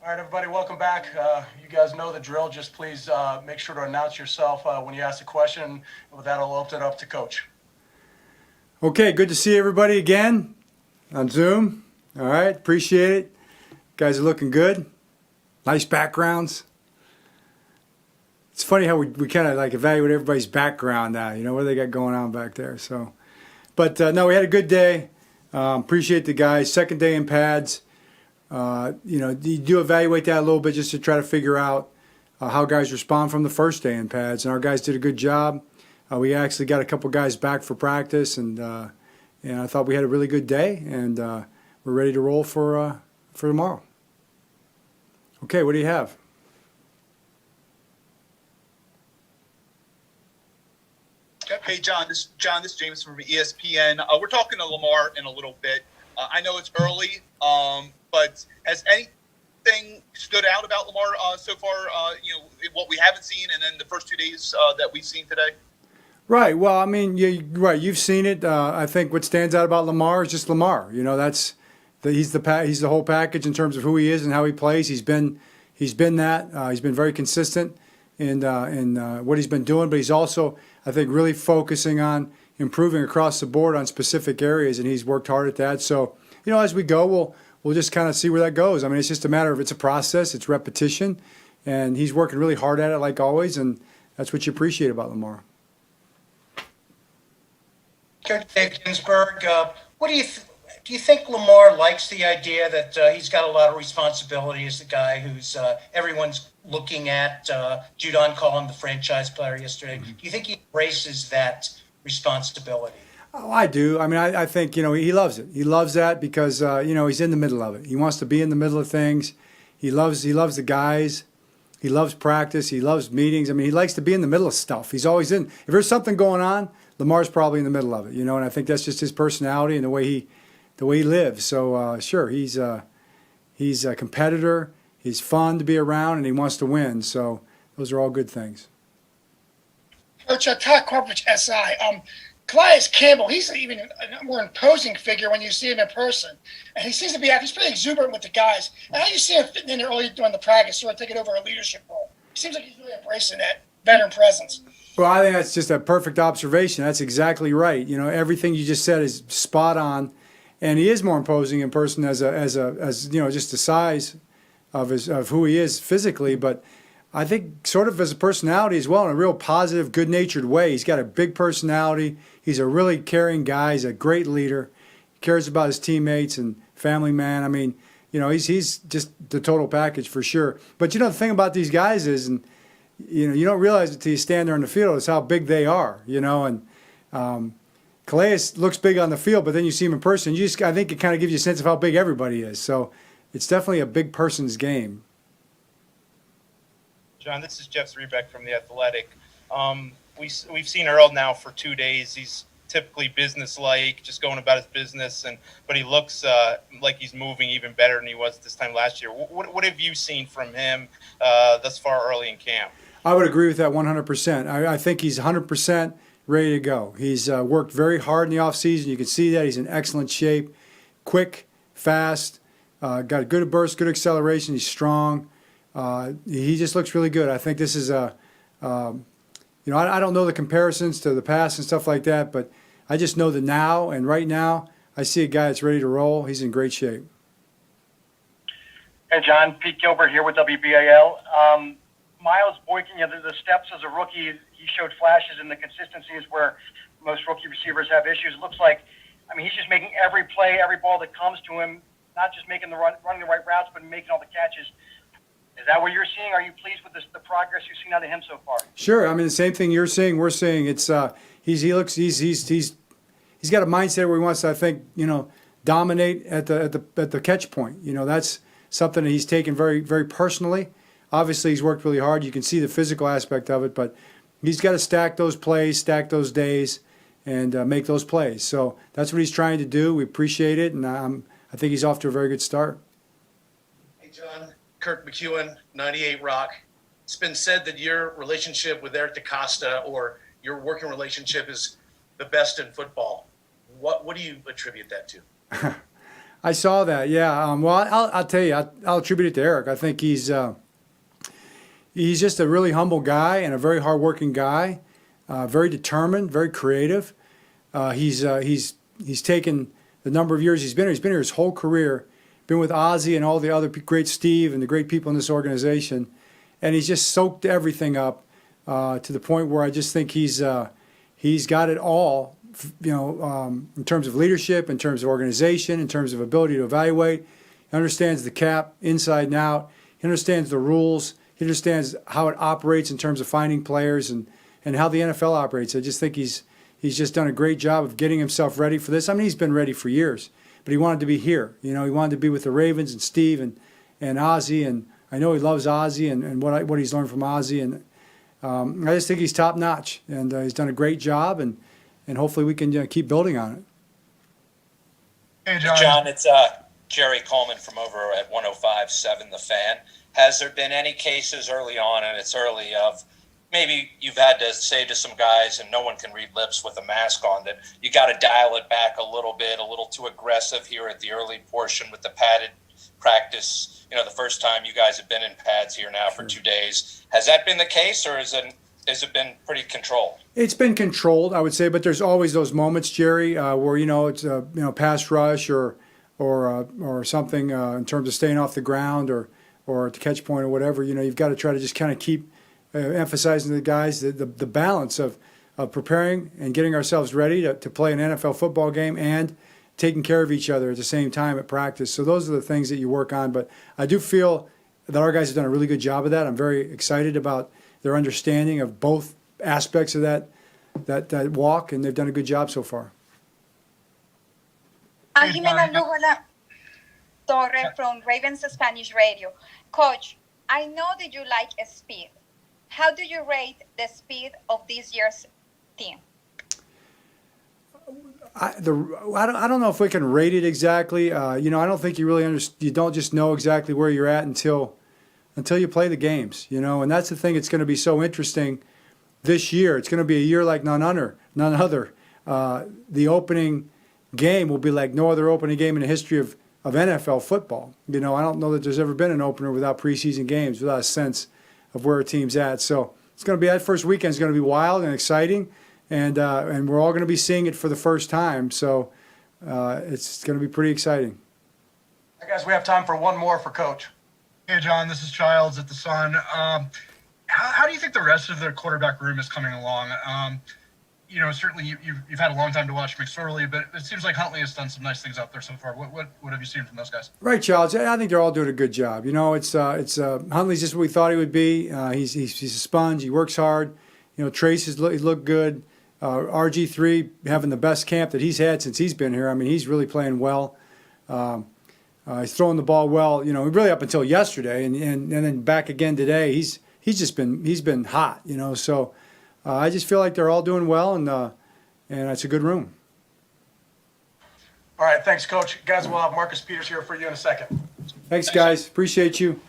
All right, everybody, welcome back. You guys know the drill. Just please make sure to announce yourself when you ask a question. With that, I'll open it up to Coach. Okay, good to see everybody again on Zoom. All right, appreciate it. Guys are looking good. Nice backgrounds. It's funny how we kind of like evaluate everybody's background now. You know, what do they got going on back there? So, but no, we had a good day. Appreciate the guys. Second day in pads. You do evaluate that a little bit just to try to figure out how guys respond from the first day in pads. And our guys did a good job. We actually got a couple guys back for practice, and I thought we had a really good day, and we're ready to roll for tomorrow. Okay, what do you have? Hey, John. This is James from ESPN. We're talking to Lamar in a little bit. I know it's early, but has anything stood out about Lamar so far? What we haven't seen, and then the first 2 days that we've seen today. Right. Well, I mean, right. You've seen it. I think what stands out about Lamar is just Lamar. You know, he's the whole package in terms of who he is and how he plays. He's been that. He's been very consistent in what he's been doing, but he's also, I think, really focusing on improving across the board on specific areas, and he's worked hard at that. So, as we go, we'll just kind of see where that goes. I mean, it's just a matter of it's a process, it's repetition, and he's working really hard at it like always, and that's what you appreciate about Lamar. Coach Ginsburg, what do you think Lamar likes the idea that he's got a lot of responsibility as the guy who's everyone's looking at? Judon called him the franchise player yesterday. Mm-hmm. Do you think he embraces that responsibility? Oh, I do. I mean, I think, he loves it. He loves that because, he's in the middle of it. He wants to be in the middle of things. He loves the guys. He loves practice. He loves meetings. I mean, he likes to be in the middle of stuff. He's always in. If there's something going on, Lamar's probably in the middle of it, and I think that's just his personality and the way he lives. So, sure, he's a competitor. He's fun to be around, and he wants to win. So those are all good things. Coach, Todd Corporate SI. Calais Campbell, he's even a more imposing figure when you see him in person. And he seems to be he's pretty exuberant with the guys. And how do you see him fitting in there early during the practice, sort of taking over a leadership role? He seems like he's really embracing that veteran presence. Well, I think that's just a perfect observation. That's exactly right. Everything you just said is spot on. And he is more imposing in person as just the size of who he is physically, but I think sort of as a personality as well, in a real positive, good-natured way. He's got a big personality. He's a really caring guy. He's a great leader. He cares about his teammates and family man. I mean, he's just the total package for sure. But the thing about these guys is, and you don't realize it until you stand there in the field, is how big they are. And Calais looks big on the field, but then you see him in person. I think it kind of gives you a sense of how big everybody is. So it's definitely a big person's game. John, this is Jeff Zrebeck from The Athletic. We've seen Earl now for 2 days. He's typically business-like, just going about his business, but he looks like he's moving even better than he was this time last year. What have you seen from him thus far early in camp? I would agree with that 100%. I think he's 100% ready to go. He's worked very hard in the offseason. You can see that. He's in excellent shape, quick, fast, got a good burst, good acceleration. He's strong. He just looks really good. I think this is I don't know the comparisons to the past and stuff like that, but I just know that now and right now I see a guy that's ready to roll. He's in great shape. Hey, John, Pete Gilbert here with WBAL. Miles Boykin, the steps as a rookie, he showed flashes, and the consistency is where most rookie receivers have issues. It looks like, he's just making every play, every ball that comes to him, not just running the right routes, but making all the catches. Is that what you're seeing? Are you pleased with the progress you've seen out of him so far? Sure. The same thing you're seeing, we're seeing. It's he's got a mindset where he wants to, I think, dominate at the catch point. That's something that he's taken very, very personally. Obviously, he's worked really hard. You can see the physical aspect of it, but he's got to stack those plays, stack those days, and make those plays. So that's what he's trying to do. We appreciate it, and I think he's off to a very good start. Hey, John. Kirk McEwen, 98 Rock. It's been said that your relationship with Eric DeCosta, or your working relationship, is the best in football. What do you attribute that to? I saw that. Yeah. Well, I'll tell you. I'll attribute it to Eric. I think he's just a really humble guy and a very hardworking guy. Very determined, very creative. He's taken the number of years he's been here. He's been here his whole career. Been with Ozzie and all the other great Steve and the great people in this organization, and he's just soaked everything up to the point where I just think he's got it all. In terms of leadership, in terms of organization, in terms of ability to evaluate. He understands the cap inside and out. He understands the rules. He understands how it operates in terms of finding players and how the NFL operates. I just think he's just done a great job of getting himself ready for this. I mean, he's been ready for years, but he wanted to be here. He wanted to be with the Ravens and Steve and Ozzie, and I know he loves Ozzie and what he's learned from Ozzie, and I just think he's top notch, and he's done a great job, and hopefully we can keep building on it. Hey, John. John, it's Jerry Coleman from over at 105.7 The Fan. Has there been any cases early on, and it's early, of maybe you've had to say to some guys, and no one can read lips with a mask on, that you got to dial it back a little bit, a little too aggressive here at the early portion with the padded practice? The first time you guys have been in pads here now for 2 days. Has that been the case, or has it been pretty controlled? It's been controlled, I would say, but there's always those moments, Jerry, where it's a pass rush or something in terms of staying off the ground or at the catch point or whatever. You've got to try to just kind of keep emphasizing to the guys the balance of preparing and getting ourselves ready to play an NFL football game and taking care of each other at the same time at practice. So those are the things that you work on. But I do feel that our guys have done a really good job of that. I'm very excited about their understanding of both aspects of that walk, and they've done a good job so far. I'm Jimena Lugola Torre from Ravens Spanish Radio. Coach, I know that you like speed. How do you rate the speed of this year's team? I don't know if we can rate it exactly. I don't think you really you don't just know exactly where you're at until you play the games, and that's the thing. It's going to be so interesting this year. It's going to be a year like none other. The opening game will be like no other opening game in the history of NFL football. I don't know that there's ever been an opener without preseason games, without a sense of where a team's at. So it's going to be, that first weekend is going to be wild and exciting, and we're all going to be seeing it for the first time. So it's going to be pretty exciting. Hey guys, we have time for one more for Coach. Hey, John, this is Childs at the Sun. How do you think the rest of the quarterback room is coming along? Certainly you've had a long time to watch McSorley, but it seems like Huntley has done some nice things out there so far. What have you seen from those guys? Right, Childs. I think they're all doing a good job. It's Huntley's just what we thought he would be. He's a sponge. He works hard. Trace has looked good. RG3 having the best camp that he's had since he's been here. I mean, he's really playing well. He's throwing the ball well. Really up until yesterday, and then back again today. He's been hot. So. I just feel like they're all doing well, and it's a good room. All right, thanks, Coach. Guys, we'll have Marcus Peters here for you in a second. Thanks, guys. Appreciate you.